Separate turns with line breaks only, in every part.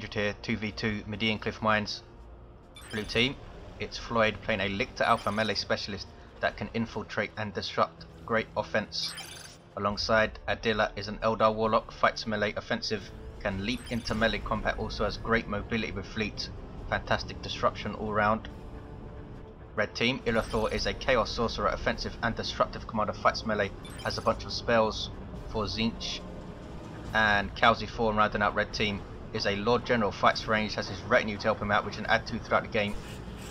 injured here. 2v2 Medean Cliff Mines. Blue team, it's Floid playing a Lictor Alpha melee specialist that can infiltrate and disrupt. Great offense. Alongside Adila is an Eldar Warlock, fights melee offensive, can leap into melee combat, also has great mobility with fleet. Fantastic disruption all round. Red team, Illethor is a Chaos Sorcerer, offensive and disruptive commander, fights melee, has a bunch of spells for Tzeentch. And Kalzi4, rounding out red team, is a Lord General, fights range, has his retinue to help him out, which can add to throughout the game.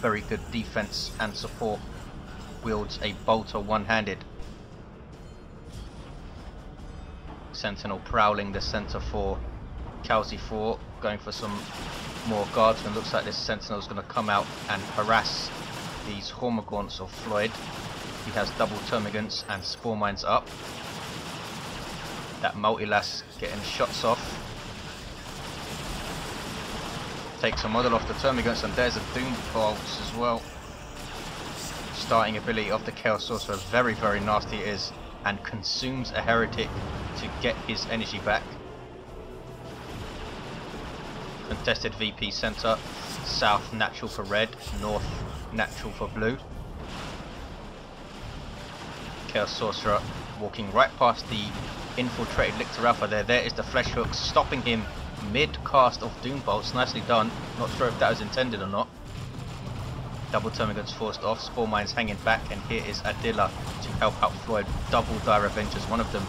Very good defense and support. Wields a bolter one-handed. Sentinel prowling the center for Kalzi4, going for some more guardsmen. Looks like this Sentinel is going to come out and harass these Hormagaunts of Floid. He has double termagants and spore mines up. That multi-lass getting shots off. Takes a model off the termagants, and there's a Doom Bolts as well. Starting ability of the Chaos Sorcerer, very very nasty it is, and consumes a heretic to get his energy back. Contested VP center, south natural for red, north natural for blue. Chaos Sorcerer walking right past the infiltrated Lictor Alpha there. There is the flesh hook, stopping him mid-cast of Doom Bolts. Nicely done. Not sure if that was intended or not. Double termagants forced off, spore mines hanging back, and here is Adila to help out Floid. Double dire Avengers, one of them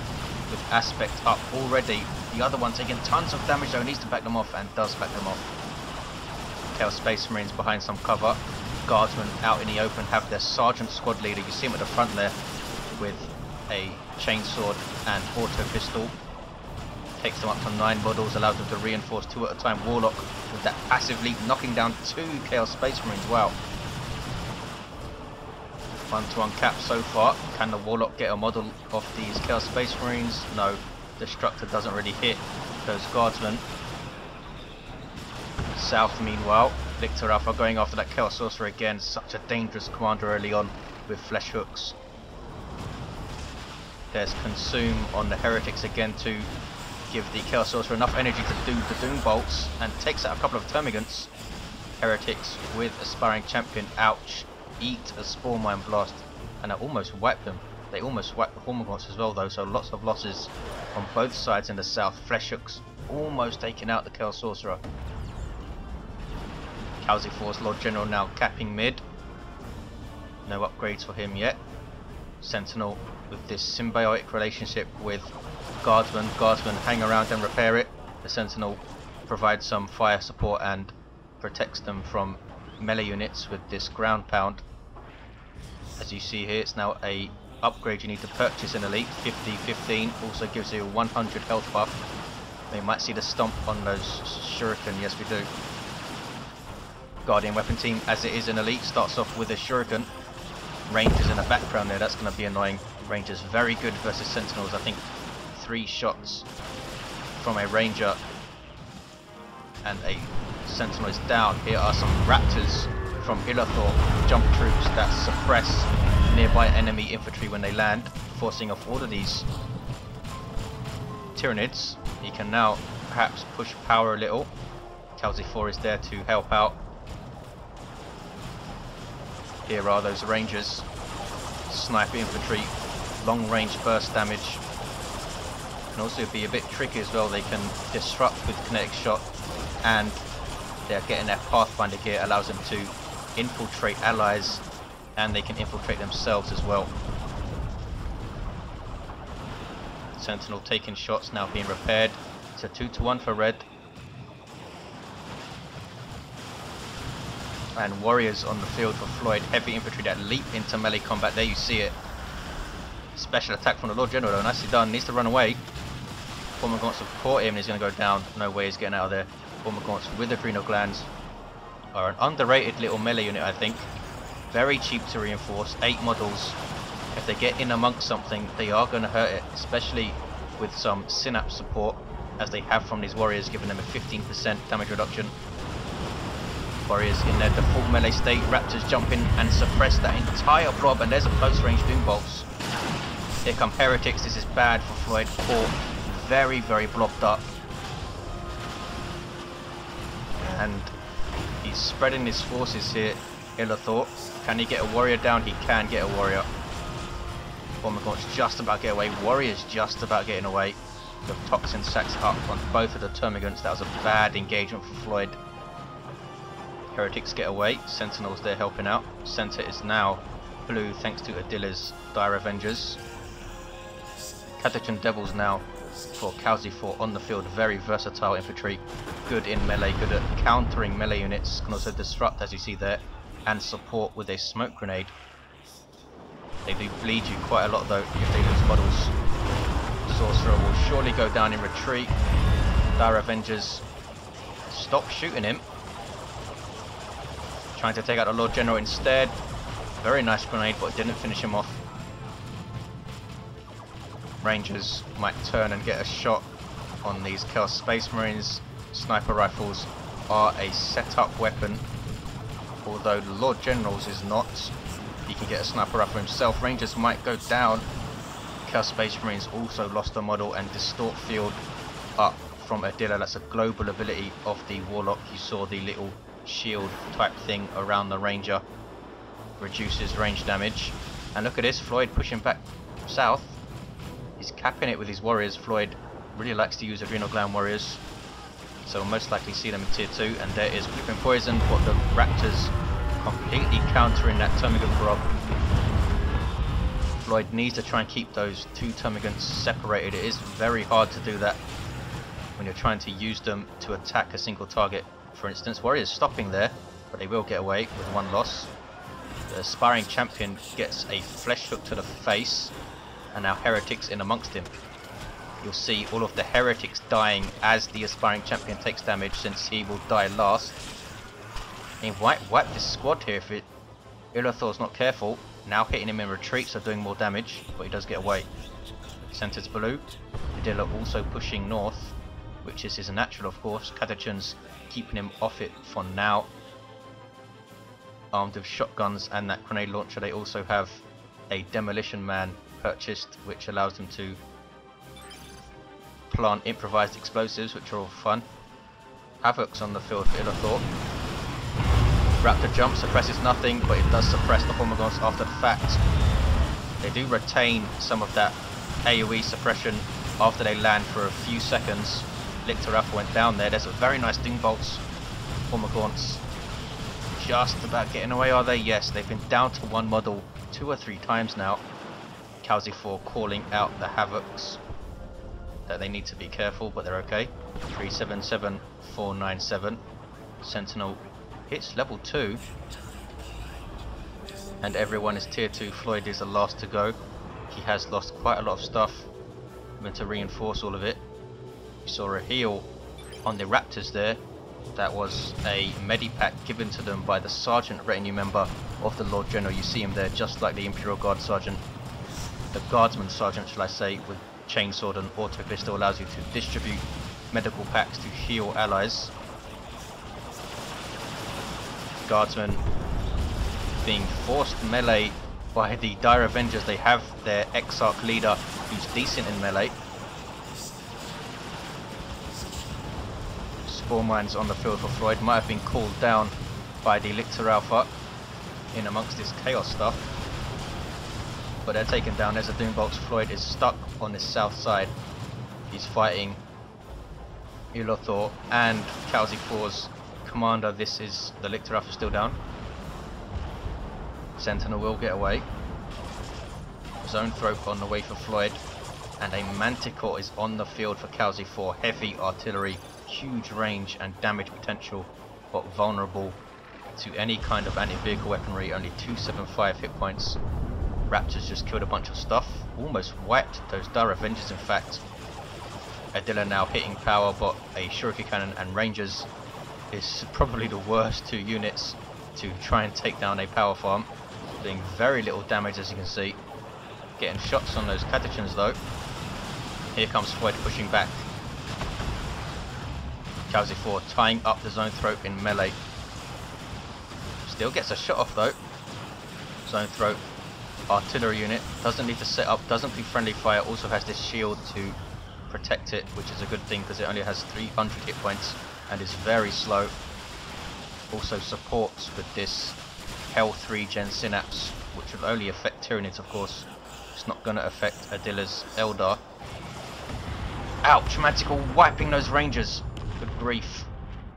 with aspect up already. The other one taking tons of damage though, needs to back them off, and does back them off. Chaos Space Marines behind some cover. Guardsmen out in the open have their Sergeant squad leader. You see him at the front there with a chainsword and auto pistol. Takes them up to 9 models, allows them to reinforce 2 at a time. Warlock with that passive leap, knocking down 2 Chaos Space Marines. Wow. 1-to-1 cap so far. Can the Warlock get a model of these Chaos Space Marines? No. Destructor doesn't really hit those guardsmen. South meanwhile, Lictor Alpha going after that Chaos Sorcerer again. Such a dangerous commander early on with flesh hooks. There's Consume on the heretics again to give the Chaos Sorcerer enough energy to do the Doom Bolts, and takes out a couple of termagants. Heretics with Aspiring Champion, ouch. Eat a Spore Mine Blast, and it almost wiped them. They almost wiped the Hormagaunts as well though, so lots of losses on both sides in the south. Flesh hooks almost taking out the Chaos Sorcerer. Kalzi4's Lord General now capping mid. No upgrades for him yet. Sentinel with this symbiotic relationship with Guardsmen. Guardsmen hang around and repair it. The Sentinel provides some fire support and protects them from melee units with this ground pound. As you see here, it's now a upgrade you need to purchase in Elite. 50-15 also gives you a 100 health buff. We might see the stomp on those shuriken. Yes, we do. Guardian weapon team, as it is in Elite, starts off with a shuriken. Rangers in the background there, that's going to be annoying. Rangers very good versus Sentinels. I think 3 shots from a Ranger and a Sentinel is down. Here are some Raptors from Illethor, jump troops that suppress nearby enemy infantry when they land, forcing off all of these Tyranids. He can now perhaps push power a little. Kalzi4 is there to help out. Here are those Rangers, sniper infantry, long range burst damage. Can also be a bit tricky as well. They can disrupt with kinetic shot, and they're getting their Pathfinder gear, allows them to infiltrate allies, and they can infiltrate themselves as well. Sentinel taking shots, now being repaired. It's a 2-to-1 for red. And warriors on the field for Floid, heavy infantry that leap into melee combat. There you see it. Special attack from the Lord General though, nicely done. Needs to run away. Hormagaunts have caught him and he's going to go down. No way he's getting out of there. Hormagaunts with adrenal glands are an underrated little melee unit, I think. Very cheap to reinforce. 8 models. If they get in amongst something, they are going to hurt it, especially with some synapse support, as they have from these warriors, giving them a 15% damage reduction. Warriors in their default melee state. Raptors jump in and suppress that entire blob, and there's a close range Doom Bolts. Here come Heretics. This is bad for Floid. Caught very, very blobbed up. and he's spreading his forces here. Illethor, can he get a warrior down? He can get a warrior. Formagaunt's just about to get away. Warrior's just about getting away. The toxin sacks up on both of the termagants. That was a bad engagement for Floid. Heretics get away. Sentinels there helping out. Center is now blue thanks to Adila's Dire Avengers. Catachan Devils now for Kalzi4 on the field. Very versatile infantry. Good in melee. Good at countering melee units. Can also disrupt, as you see there, and support with a smoke grenade. They do bleed you quite a lot though if they lose models. Sorcerer will surely go down in retreat. Dire Avengers stop shooting him. Trying to take out the Lord General instead. Very nice grenade, but didn't finish him off. Rangers might turn and get a shot on these Chaos Space Marines. Sniper rifles are a set-up weapon, although the Lord General's is not. He can get a sniper rifle himself. Rangers might go down. Chaos Space Marines also lost a model, and Distort Field up from Adila. That's a global ability of the Warlock. You saw the little shield type thing around the Ranger. Reduces range damage. And look at this, Floid pushing back south. He's capping it with his warriors. Floid really likes to use Adrenal Gland warriors, so we'll most likely see them in tier 2. And there is Flipping Poison, but the Raptors completely countering that Termagant Barrage. Floid needs to try and keep those two Termagants separated. It is very hard to do that when you're trying to use them to attack a single target. For instance, Warriors stopping there, but they will get away with one loss. The Aspiring Champion gets a flesh hook to the face, and now Heretics in amongst him. You'll see all of the Heretics dying as the Aspiring Champion takes damage, since he will die last. He might wipe this squad here if Illethor's not careful. Now hitting him in retreat, so doing more damage, but he does get away. Center's blue. Adila also pushing north, which is his natural, of course. Catachan's keeping him off it for now. Armed with shotguns and that grenade launcher, they also have a Demolition Man purchased, which allows them to plant improvised explosives, which are all fun. Havoc's on the field for Illethor. Raptor jump suppresses nothing, but it does suppress the Hormagaunts after the fact. They do retain some of that AoE suppression after they land for a few seconds. Lictor Alpha went down there. There's a very nice Doom Bolts. Hormagaunts just about getting away, are they? Yes, they've been down to one model 2 or 3 times now. Kalzi4 calling out the Havocs that they need to be careful, but they're okay. 377497. Sentinel hits level 2, and everyone is tier 2. Floid is the last to go. He has lost quite a lot of stuff. I'm going to reinforce all of it. We saw a heal on the Raptors there. That was a medipack given to them by the Sergeant retinue member of the Lord General. You see him there, just like the Imperial Guard Sergeant. The Guardsman Sergeant, shall I say, with chainsword and auto pistol, allows you to distribute medical packs to heal allies. Guardsmen being forced melee by the Dire Avengers. They have their Exarch leader who's decent in melee. Spore Mines on the field for Floid. Might have been called down by the Lictor Alpha in amongst this chaos stuff, but they're taken down. There's a Doom Bolts. Floid is stuck on this south side. He's fighting Illethor and Kalzi4's commander. This is the Lictor Alpha still down. Sentinel will get away. Zone Thrope on the way for Floid, and a Manticore is on the field for Kalzi4. Heavy artillery, huge range and damage potential, but vulnerable to any kind of anti-vehicle weaponry. Only 275 hit points. Raptors just killed a bunch of stuff, almost wiped those Dire Avengers in fact. Adila now hitting power, but a Shuriken Cannon and Rangers is probably the worst 2 units to try and take down a power farm. Doing very little damage, as you can see. Getting shots on those Catachans though. Here comes Floyd pushing back. Kalzi4 tying up the Zone Thrope in melee. Still gets a shot off though. Zone Thrope artillery unit doesn't need to set up, doesn't do friendly fire, also has this shield to protect it, which is a good thing because it only has 300 hit points and is very slow. also supports with this Hell 3 Gen Synapse, which will only affect Tyranids, of course. It's not going to affect Adila's Eldar. Ouch! Manticore wiping those Rangers. Good grief.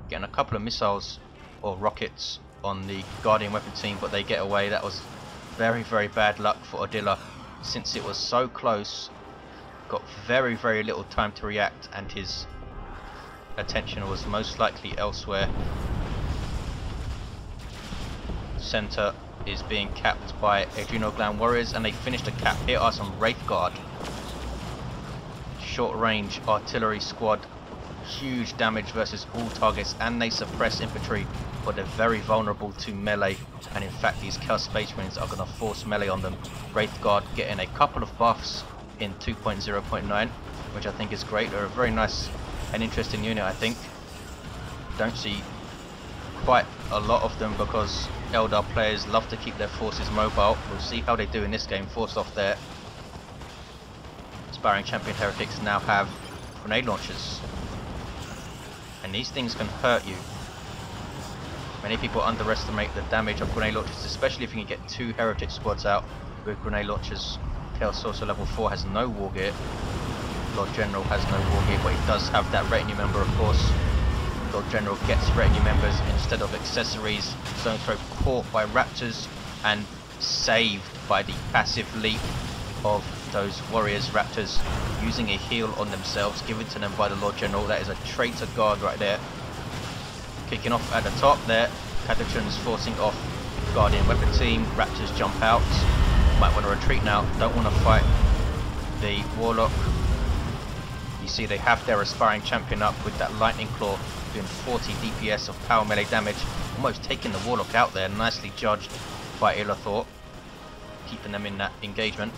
Getting a couple of missiles or rockets on the Guardian weapon team, but they get away. That was very, very bad luck for Adila, since it was so close. Got very, very little time to react, and his attention was most likely elsewhere. Center is being capped by Adrenal Gland Warriors, and they finished the cap. Here are some Wraith Guard. Short range artillery squad. Huge damage versus all targets, and they suppress infantry, but they're very vulnerable to melee, and in fact these Chaos Space Marines are going to force melee on them. Wraith Guard getting a couple of buffs in 2.0.9, which I think is great. They're a very nice and interesting unit, I think. Don't see quite a lot of them because Eldar players love to keep their forces mobile. We'll see how they do in this game. Forced off there. Aspiring Champion Heretics now have grenade launchers, and these things can hurt you. Many people underestimate the damage of grenade launchers, especially if you can get 2 Heretic squads out with grenade launchers. Chaos Sorcerer level 4 has no war gear. Lord General has no war gear, but he does have that retinue member, of course. Lord General gets retinue members instead of accessories. Zone Throw caught by Raptors and saved by the passive leap of those Warriors. Raptors using a heal on themselves, given to them by the Lord General. That is a traitor guard right there. Kicking off at the top there. Catachans forcing off Guardian weapon team. Raptors jump out. Might want to retreat now. Don't want to fight the Warlock. You see they have their aspiring champion up with that lightning claw, doing 40 DPS of power melee damage, almost taking the Warlock out there. Nicely judged by Illethor, keeping them in that engagement.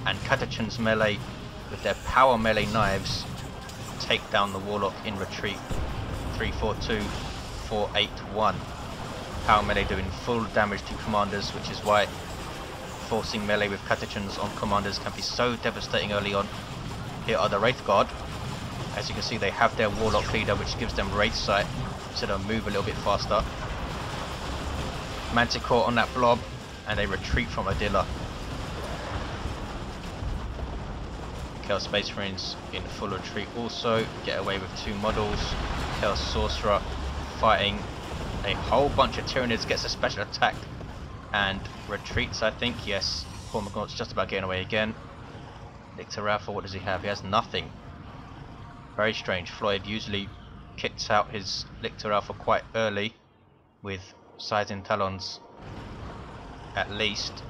And Catachan's melee with their power melee knives take down the Warlock in retreat. 3-4-2, 4-8-1. Power melee doing full damage to commanders, which is why forcing melee with Catachans on commanders can be so devastating early on. Here are the Wraith Guard. As you can see, they have their Warlock leader, which gives them Wraith sight, so they'll move a little bit faster. Manticore on that blob, and they retreat from Adila. Chaos Space Marines in full retreat also, get away with 2 models. Chaos Sorcerer fighting a whole bunch of Tyranids, gets a special attack and retreats, I think. Yes, Cormagaunt's just about getting away again. Lictor Alpha, what does he have? He has nothing. Very strange. Floid usually kicks out his Lictor Alpha quite early with Sizing Talons at least.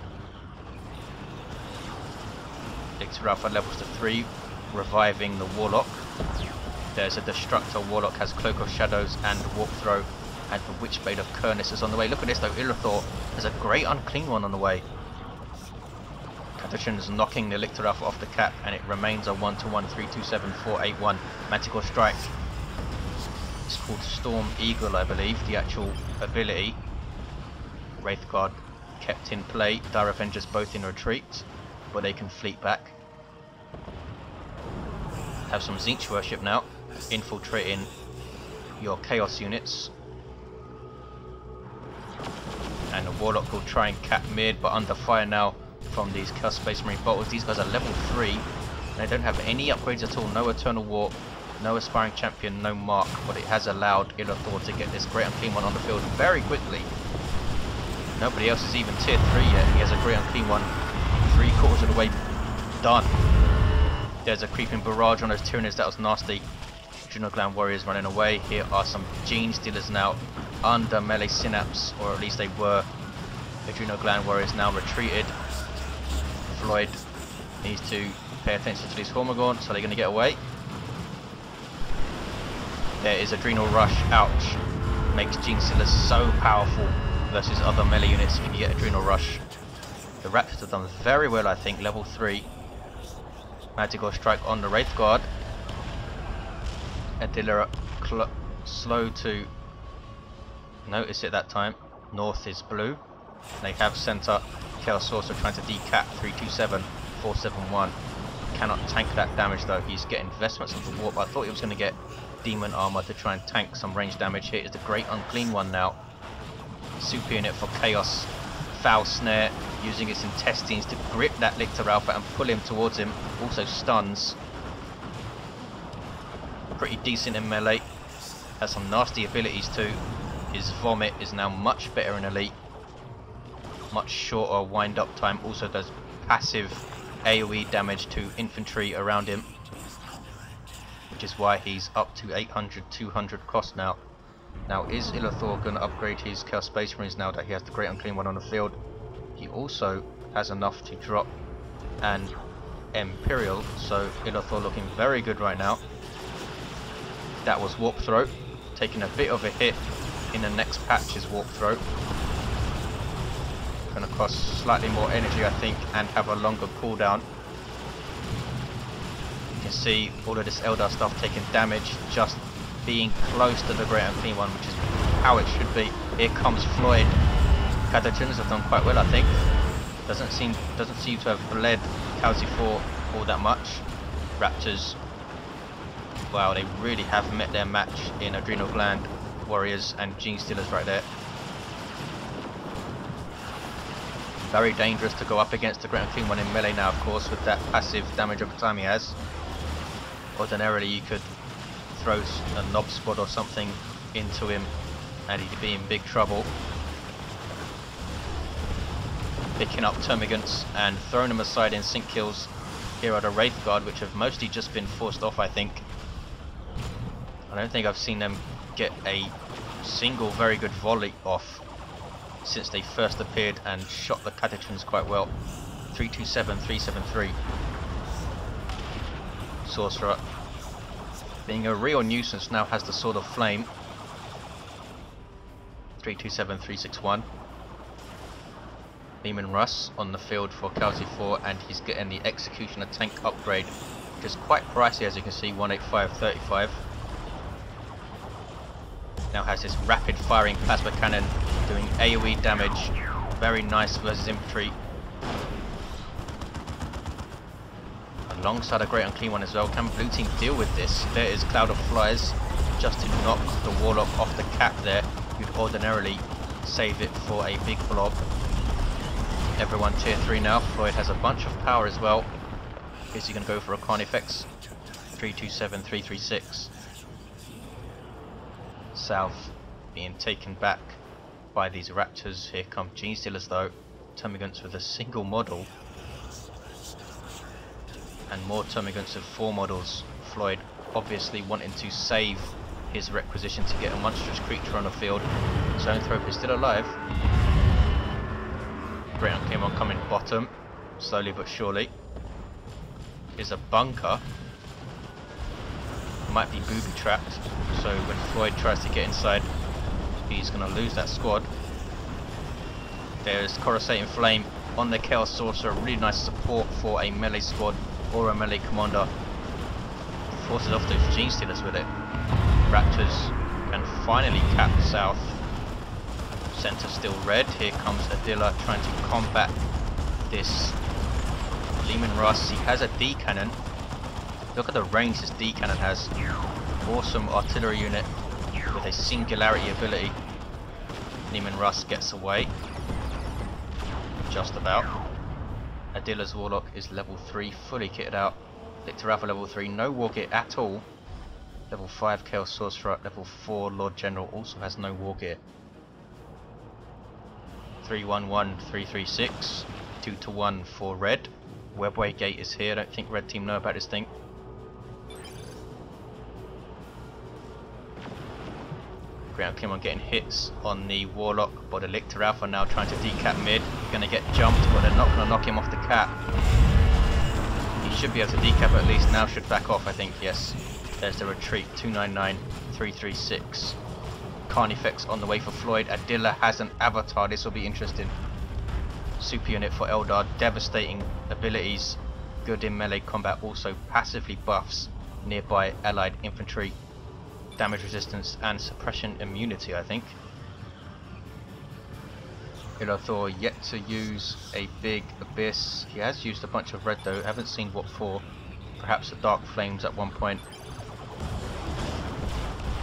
Lictor Alpha levels to 3, reviving the Warlock. There's a Destructor. Warlock has Cloak of Shadows and Warp Throw, and the Witchblade of Kernus is on the way. Look at this though, Illethor has a great unclean one on the way. Catachan is knocking the Lictor Alpha off the cap, and it remains a 1-1, 3-2-7, 4-8-1. Manticore Strike. It's called Storm Eagle, I believe, the actual ability. Wraith Guard kept in play. Dire Avengers both in retreat, but they can fleet back. Have some Zinch worship now, infiltrating your Chaos units. And the Warlock will try and cap mid, but under fire now from these Chaos Space Marine bolters. These guys are level 3, and they don't have any upgrades at all. No Eternal Warp, no Aspiring Champion, no Mark, but it has allowed Illethor to get this great unclean one on the field very quickly. Nobody else is even tier 3 yet. He has a great unclean one 3/4 of the way done. There's a creeping barrage on those Tyranids. That was nasty. Adrenal Gland Warriors running away. Here are some Gene Stealers now under melee synapse, or at least they were. Adrenal Gland Warriors now retreated. Floid needs to pay attention to these Hormagaunts. Are they going to get away? There is Adrenal Rush. Ouch. Makes Gene Stealers so powerful versus other melee units if you can get Adrenal Rush. The Raptors have done very well, I think. Level 3. Manticore Strike on the Wraith Guard. Adila slow to notice it that time. North is blue. They have center. Chaos Sorcerer trying to decap 327, 471. Cannot tank that damage though. He's getting investments of the warp. I thought he was going to get demon armor to try and tank some range damage. Here is the great unclean one now. super unit for chaos. Foul snare, using its intestines to grip that Lictor Alpha and pull him towards him. Also stuns. Pretty decent in melee. Has some nasty abilities too. His vomit is now much better in elite. Much shorter wind up time. Also does passive AoE damage to infantry around him, which is why he's up to 800, 200 cost now. Now, is Illethor going to upgrade his Chaos Space Marines now that he has the Great Unclean One on the field? He also has enough to drop an Imperial, so Illethor looking very good right now. That was Warp Throat, taking a bit of a hit in the next patch is Warp Throat. Going to cost slightly more energy, I think, and have a longer cooldown. You can see all of this Eldar stuff taking damage, just being close to the Great Unclean One, which is how it should be. Here comes Floid. Catechins have done quite well, I think. Doesn't seem to have bled Kalzi4 all that much. Raptors, wow, they really have met their match in Adrenal Gland Warriors and Gene Stealers right there. Very dangerous to go up against the Great Unclean One in melee now, of course, with that passive damage over time he has. Ordinarily you could throw a knob squad or something into him and he'd be in big trouble. Picking up Termagants and throwing them aside in sync kills. Here are the Wraith Guard, which have mostly just been forced off, I think. I don't think I've seen them get a single very good volley off since they first appeared and shot the Catechins quite well. 327, 373. Sorcerer, being a real nuisance, now has the Sword of Flame. 327, 361. Leman Russ on the field for Kalzi4, and he's getting the Executioner tank upgrade, which is quite pricey, as you can see, 185.35. Now has this rapid firing plasma cannon doing AoE damage. Very nice versus infantry. Alongside a Great Unclean One as well. Can blue team deal with this? There is Cloud of Flies just to knock the Warlock off the cap there. You'd ordinarily save it for a big blob. Everyone tier 3 now. Floyd has a bunch of power as well. Is he going to go for a Carnifex? 327, 336. South being taken back by these Raptors. Here come Gene Stealers though. Termagants with a single model. And more Termagants with 4 models. Floyd obviously wanting to save his requisition to get a monstrous creature on the field. Zoanthrope is still alive. Great Unclean One coming bottom, slowly but surely. Is a bunker. Might be booby trapped, so when Floyd tries to get inside, he's going to lose that squad. There's Coruscating Flame on the Chaos Sorcerer, really nice support for a melee squad or a melee commander. Forces off those Gene Stealers with it. Raptors can finally cap South. Center still red. Here comes Adila trying to combat this Leman Russ. He has a D cannon. Look at the range this D cannon has. Awesome artillery unit with a singularity ability. Leman Russ gets away. Just about. Adila's Warlock is level 3, fully kitted out. Lictor Alpha level 3, no wargear at all. Level 5 Chaos Sorcerer, level 4 Lord General also has no wargear. 311, 336, 2-1 for red. Webway Gate is here. I don't think red team know about this thing. Great Unclean One getting hits on the Warlock, but the Lictor Alpha now trying to decap mid. Going to get jumped, but they're not going to knock him off the cap. He should be able to decap at least. Now should back off, I think. Yes. There's the retreat. 299, 336. Carnifex on the way for Floyd. Adila has an avatar. This will be interesting. Super unit for Eldar. Devastating abilities. Good in melee combat. Also passively buffs nearby allied infantry. Damage resistance and suppression immunity, I think. Illethor yet to use a big abyss. He has used a bunch of red though. Haven't seen what for. Perhaps the Dark Flames at one point.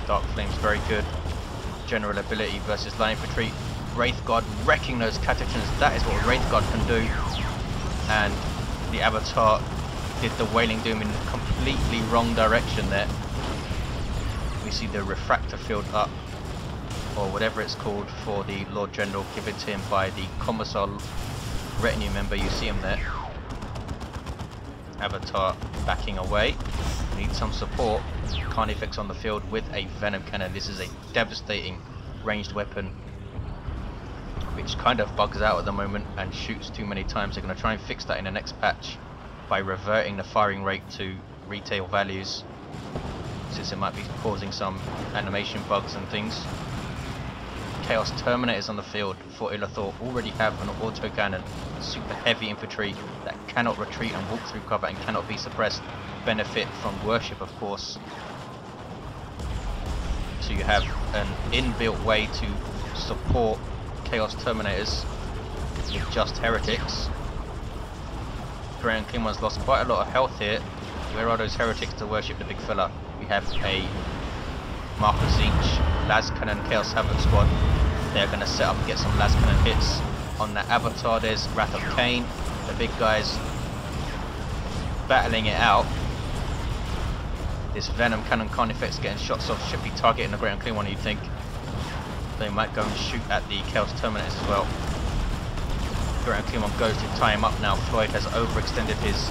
Dark Flames very good. General ability versus light infantry. Wraithguard wrecking those catechins. That is what Wraithguard can do. And the Avatar did the Wailing Doom in a completely wrong direction there. We see the refractor field up, or whatever it's called, for the Lord General given to him by the Commissar retinue member. You see him there. Avatar backing away. Need some support. Carnifex on the field with a Venom Cannon. This is a devastating ranged weapon, which kind of bugs out at the moment and shoots too many times. They're going to try and fix that in the next patch by reverting the firing rate to retail values, since it might be causing some animation bugs and things. Chaos Terminators on the field for Illethor already have an autocannon, super heavy infantry that cannot retreat and walk through cover and cannot be suppressed. Benefit from worship, of course. So you have an inbuilt way to support Chaos Terminators with just heretics. Great Unclean lost quite a lot of health here. Where are those heretics to worship the big fella? We have a Marcus Zinch, Las Cannon, Chaos Havoc squad. They're going to set up and get some Las Cannon hits on that Avatar. There's Wrath of Cain, the big guys battling it out. This Venom Cannon Carnifex getting shots off, should be targeting the Great Unclean One, you'd think. They might go and shoot at the Chaos Terminators as well. Great Unclean One goes to tie him up now. Floid has overextended his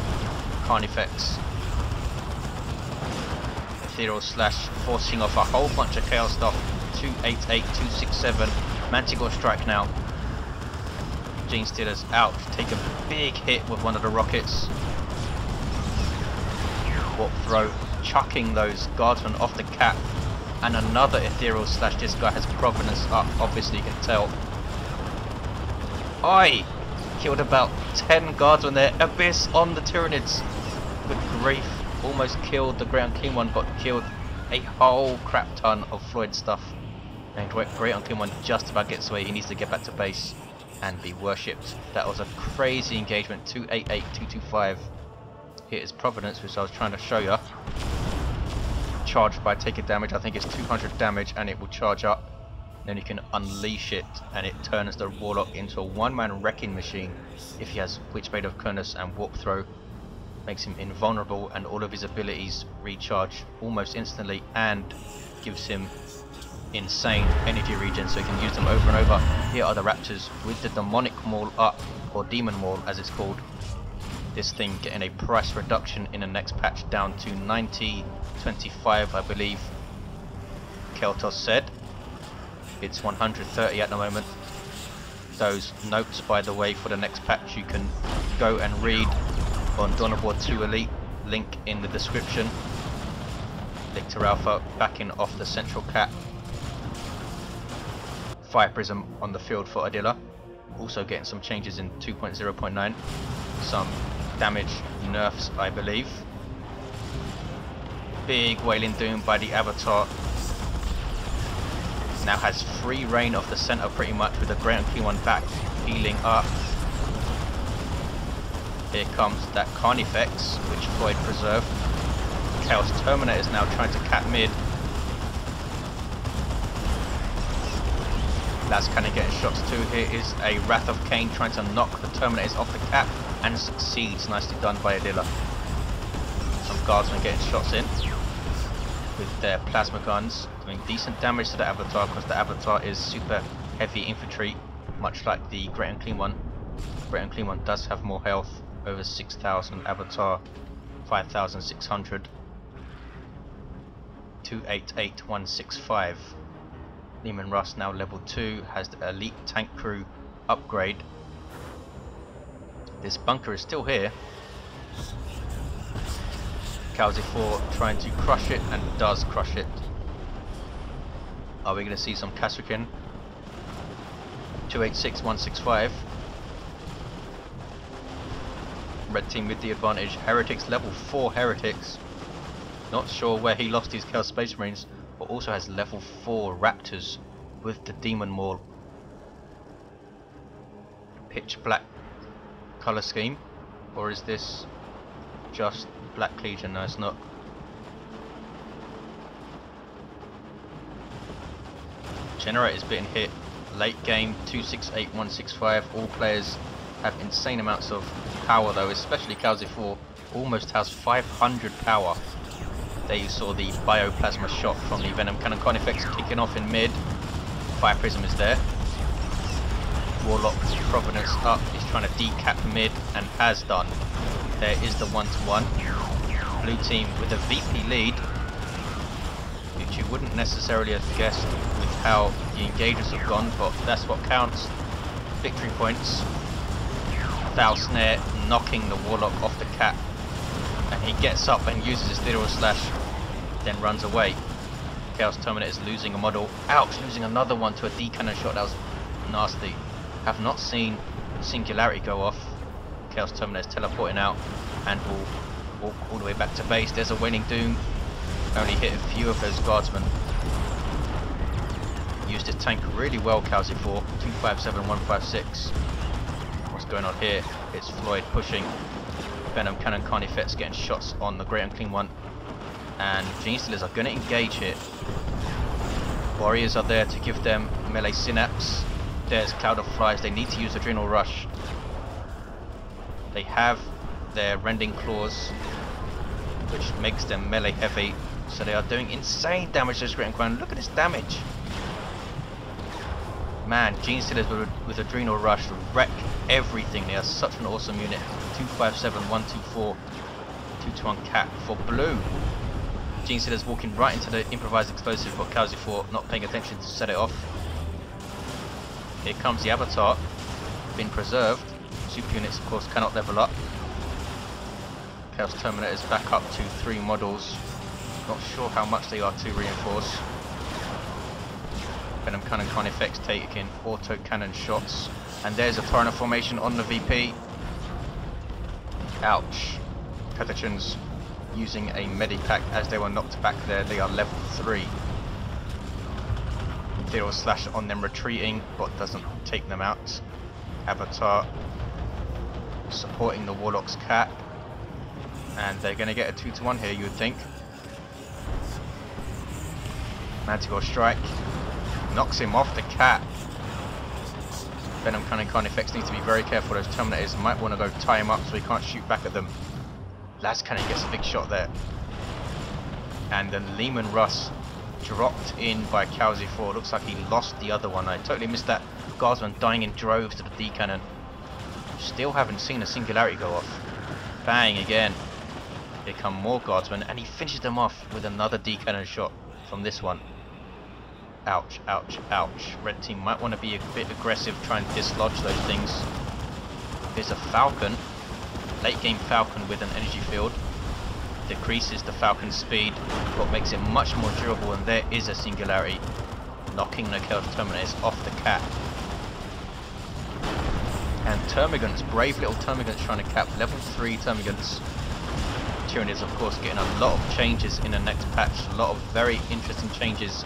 Carnifex. Ethereal Slash forcing off a whole bunch of Chaos stuff. 288, 267. Manticore Strike now. Gene Stealer's out. Take a big hit with one of the rockets. Warp Throw, chucking those guardsmen off the cap. And another Ethereal Slash. This guy has Providence up, obviously you can tell. Oi! Killed about 10 guardsmen there. Abyss on the Tyranids. Good grief. Almost killed the Great Unclean One, got killed a whole crap ton of Floid stuff. And Great Unclean One just about gets away. He needs to get back to base and be worshipped. That was a crazy engagement. 288, 225. Here is Providence, which I was trying to show you. Charged by taking damage. I think it's 200 damage, and it will charge up. Then you can unleash it, and it turns the Warlock into a one-man wrecking machine. If he has Witchblade of Kurnus and Warp Throw, makes him invulnerable, and all of his abilities recharge almost instantly, and gives him insane energy regen, so he can use them over and over. Here are the Raptors with the Demonic Maul up, or Demon Maul as it's called. This thing getting a price reduction in the next patch down to 90.25, I believe Keltos said. It's 130 at the moment. Those notes, by the way, for the next patch you can go and read on DoW2 Elite, link in the description. Lictor Alpha backing off the central cap. Fire Prism on the field for Adila. Also getting some changes in 2.0.9. Some damage nerfs, I believe. Big Wailing Doom by the Avatar. Now has free reign of the center pretty much, with the Great Unclean One back healing up. Here comes that Carnifex, which Floid preserved. Chaos Terminator is now trying to cap mid. That's kind of getting shots too. Here is a Wrath of Cain trying to knock the Terminators off the cap, and succeeds. Nicely done by Adila. Some guardsmen getting shots in with their plasma guns, doing decent damage to the Avatar, because the Avatar is super heavy infantry, much like the Great Unclean One. Great Unclean One does have more health, over 6,000, Avatar 5,600. 288165. Leman Russ now level 2, has the elite tank crew upgrade. This bunker is still here. Kalzi4 trying to crush it, and does crush it. Are we going to see some Kasrikin? 286165. Red team with the advantage. Heretics, level 4 heretics. Not sure where he lost his Chaos Space Marines, but also has level 4 Raptors with the Demon Maul. Pitch black colour scheme, or is this just Black Legion? No, it's not. Generator's being hit Late game 268, 165. All players have insane amounts of power though, especially Kalzi4 almost has 500 power. There you saw the bioplasma shot from the Venom Cannon Carnifex kicking off in mid. Fire Prism is there. Warlock Providence up, he's trying to decap mid and has done. There is the 1-to-1. Blue team with a VP lead, which you wouldn't necessarily have guessed with how the engagements have gone, but that's what counts. Victory points. Foul Snare knocking the Warlock off the cap, and he gets up and uses his literal slash, then runs away. Chaos Terminator is losing a model. Ouch, losing another one to a D cannon shot. That was nasty. Have not seen Singularity go off. Chaos Terminator is teleporting out and will walk all the way back to base. There's a Waning Doom. Only hit a few of those guardsmen. Used his tank really well, Kalzi4. 257, 156. What's going on here? It's Floid pushing. Venom Cannon Carnifex getting shots on the Great Unclean One. And Gene Stealers are going to engage here. Warriors are there to give them melee synapse. There's Cloud of Flies. They need to use Adrenal Rush. They have their Rending Claws, which makes them melee heavy. So they are doing insane damage to this Great Unclean One. Look at this damage. Man, Gene Stealers with Adrenal Rush wreck everything. They are such an awesome unit. 257, 124, 2-1 cap for blue. Gene Stealers walking right into the improvised explosive, but Kalzi4 not paying attention to set it off. Here comes the Avatar, been preserved. Super units, of course, cannot level up. Chaos Terminator is back up to 3 models. Not sure how much they are to reinforce. Venom Cannon Carnifex taking auto cannon shots. And there's a Tyranids formation on the VP. Ouch. Catachans using a medipack as they were knocked back there. They are level 3. Imperial slash on them retreating, but doesn't take them out. Avatar supporting the Warlock's cap. And they're going to get a 2-to-1 here, you would think. Manticore Strike knocks him off the cap. Venom Cannon Carnifex needs to be very careful. Those Terminators might want to go tie him up so he can't shoot back at them. Las Cannon gets a big shot there. And then Lehman Russ dropped in by Kalzi4. Looks like he lost the other one. I totally missed that. Guardsman dying in droves to the D cannon. Still haven't seen a Singularity go off. Bang again. Here come more Guardsmen, and he finishes them off with another D cannon shot from this one. Ouch, ouch, ouch. Red team might want to be a bit aggressive, try and dislodge those things. There's a Falcon. Late game Falcon with an energy field. Decreases the Falcon's speed, what makes it much more durable, and there is a Singularity. Knocking the Chaos Terminators off the cap. And Termagants, brave little Termagants trying to cap level 3 Termagants. Tyranids, of course, getting a lot of changes in the next patch. A lot of very interesting changes.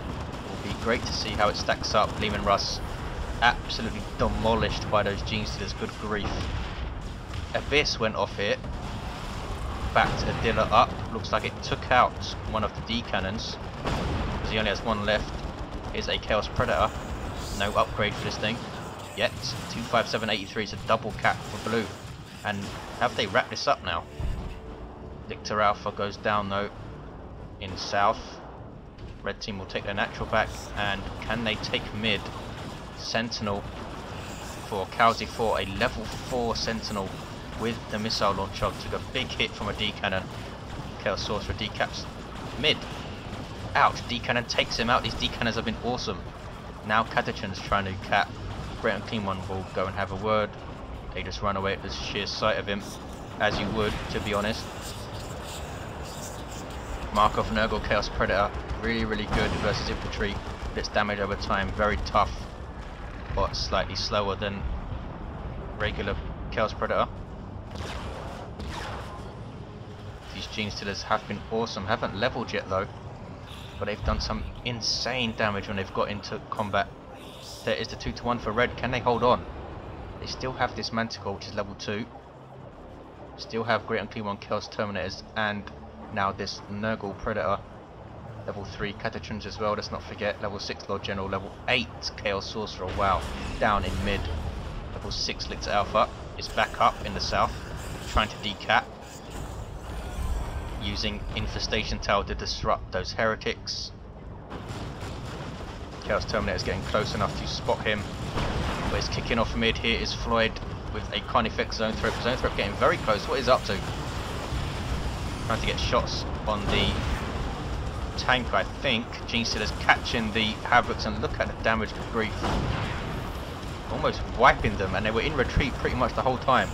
Will be great to see how it stacks up. Lehman Russ absolutely demolished by those Gene Stealers, good grief. Abyss went off here. Backed Adila up. Looks like it took out one of the D cannons, because he only has one left. Here's a Chaos Predator. No upgrade for this thing yet. 25783 is a double cap for blue. And have they wrapped this up now? Lictor Alpha goes down though in south. Red team will take their natural back, and can they take mid? Sentinel for Kalzi4, a level 4 Sentinel with the missile launcher. Took a big hit from a D cannon. Chaos Sorcerer decaps mid. Ouch, D cannon takes him out. These D cannons have been awesome. Now Catachan's trying to cap. Great Unclean One will go and have a word. They just run away at the sheer sight of him, as you would, to be honest. Markov Nurgle Chaos Predator, really good versus infantry. Gets damage over time, very tough, but slightly slower than regular Chaos Predator. These Gene Stealers have been awesome, haven't leveled yet though, but they've done some insane damage when they've got into combat. There is the 2-to-1 for red. Can they hold on? They still have this Manticore, which is level 2. Still have Great Unclean One Chaos Terminators, and now this Nurgle Predator. Level 3 Catatrons as well, let's not forget. Level 6 Lord General, level 8 Chaos Sorcerer, wow, down in mid. Level 6 Lictor Alpha is back up in the south, trying to decap. Using Infestation Tower to disrupt those heretics. Chaos Terminator is getting close enough to spot him. But it's kicking off mid. Here is Floid with a Carnifex Zone Threat. Zone Threat getting very close. What is up to? Trying to get shots on the tank, I think. Genestealer's catching the Havocs, and look at the damage, good grief. Almost wiping them, and they were in retreat pretty much the whole time.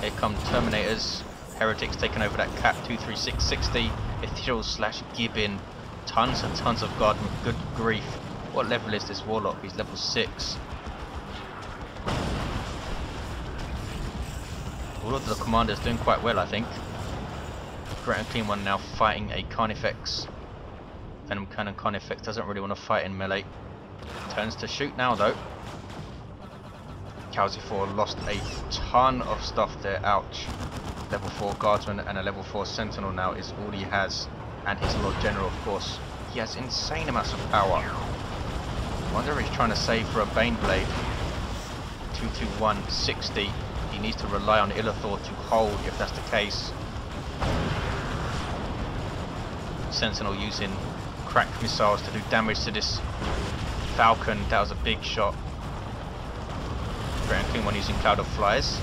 Here come Terminators. Heretics taking over that cap. 23660. Ethereal slash Gibbon. Tons and tons of guardmen. Good grief. What level is this Warlock? He's level 6. All of the commanders doing quite well, I think. Great and Clean One now fighting a Carnifex. Venom Cannon Carnifex doesn't really want to fight in melee. Turns to shoot now though. Kalzi4 lost a ton of stuff there, ouch. Level 4 Guardsman and a level 4 Sentinel now is all he has. And his Lord General, of course. He has insane amounts of power. I wonder if he's trying to save for a Baneblade. 22160. He needs to rely on Illethor to hold if that's the case. Sentinel using crack missiles to do damage to this Falcon. That was a big shot. Great and Clean One using Cloud of Flies.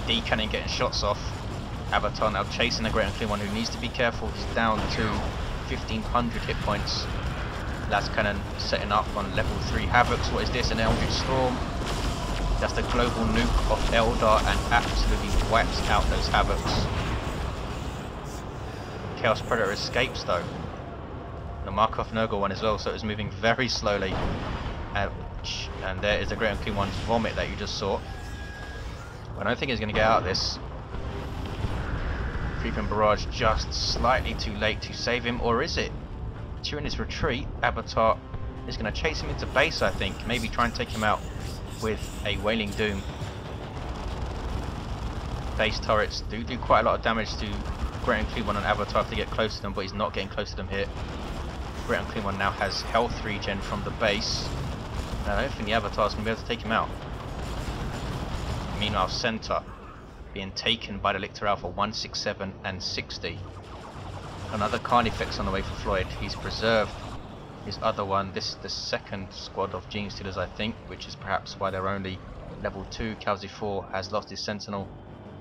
D-Cannon getting shots off. Avatar now chasing the Great and Clean One, who needs to be careful. He's down to 1500 hit points. Las Cannon setting up on level 3 Havocs. What is this? An Eldritch Storm. That's the global nuke of Eldar and absolutely wipes out those Havocs. Chaos Predator escapes though. The Markov Nurgle one as well, so it's moving very slowly. And there is the Great and Clean One's vomit that you just saw. I don't think he's going to get out of this. Creeping Barrage just slightly too late to save him, or is it? During his retreat, Avatar is going to chase him into base, I think. Maybe try and take him out with a Wailing Doom. Base turrets do quite a lot of damage to Great and Clean One and Avatar if they get close to them, but he's not getting close to them here. Great and Clean One now has health regen from the base. And I don't think the Avatar's going to be able to take him out. Meanwhile, Center being taken by the Lictor Alpha 167 and 60. Another Carnifex on the way for Floyd. He's preserved his other one. This is the second squad of Genestealers, I think, which is perhaps why they're only level 2. Kalzi4 has lost his Sentinel,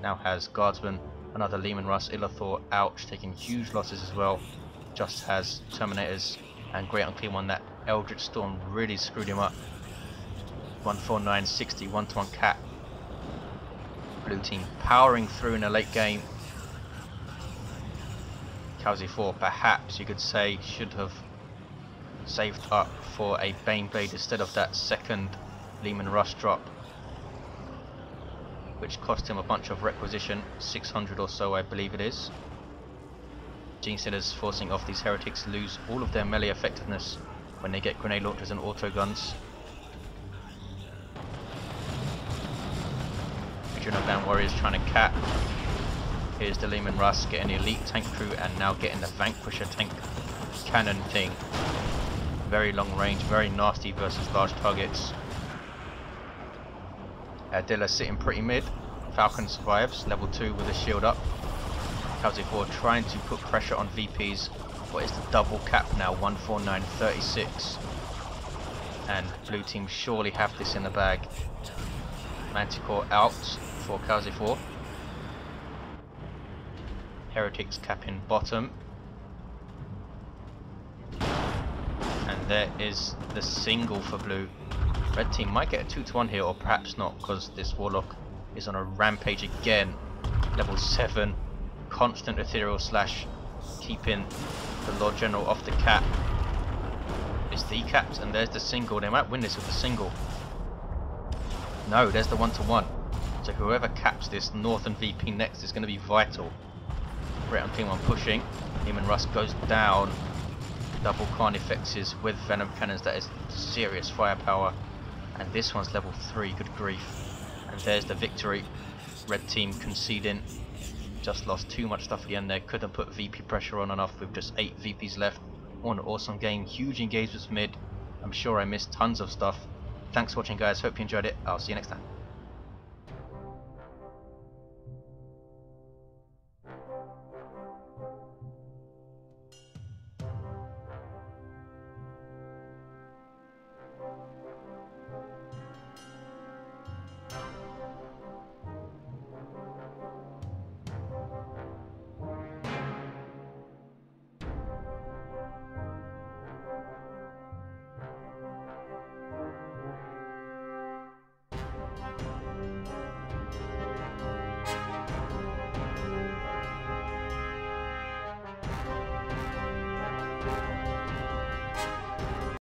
now has Guardsman. Another Leman Russ, Illethor, ouch, taking huge losses as well. Just has Terminators and Great and Clean One. That Eldritch Storm really screwed him up. 14960, 1-to-1 cap. Blue team powering through in a late game. Kalzi4, perhaps you could say, should have saved up for a Baneblade instead of that second Leman Russ drop, which cost him a bunch of requisition, 600 or so I believe it is. Genestealers forcing off these heretics lose all of their melee effectiveness when they get grenade launchers and auto guns. Adrenaline Warriors trying to cap. Here's the Leman Russ getting the elite tank crew and now getting the Vanquisher tank cannon thing. Very long range, very nasty versus large targets. Adila sitting pretty mid. Falcon survives, level 2 with a shield up. Kalzi4 trying to put pressure on VPs. What is the double cap now? 14936. And blue team surely have this in the bag. Manticore out for Kalzi4. Heretics capping bottom. And there is the single for blue. Red team might get a 2-to-1 here, or perhaps not, because this Warlock is on a rampage again. Level 7. Constant ethereal slash, keeping the Lord General off the cap. It's decapped, and there's the single. They might win this with the single. No, there's the 1-to-1. So whoever caps this northern VP next is going to be vital. Great and Clean One pushing. Leman Russ goes down. Double Carnifexes with Venom Cannons. That is serious firepower. And this one's level 3, good grief. And there's the victory. Red team conceding. Just lost too much stuff at the end there. Couldn't put VP pressure on enough with just 8 VPs left. What an awesome game. Huge engagements mid. I'm sure I missed tons of stuff. Thanks for watching, guys. Hope you enjoyed it. I'll see you next time.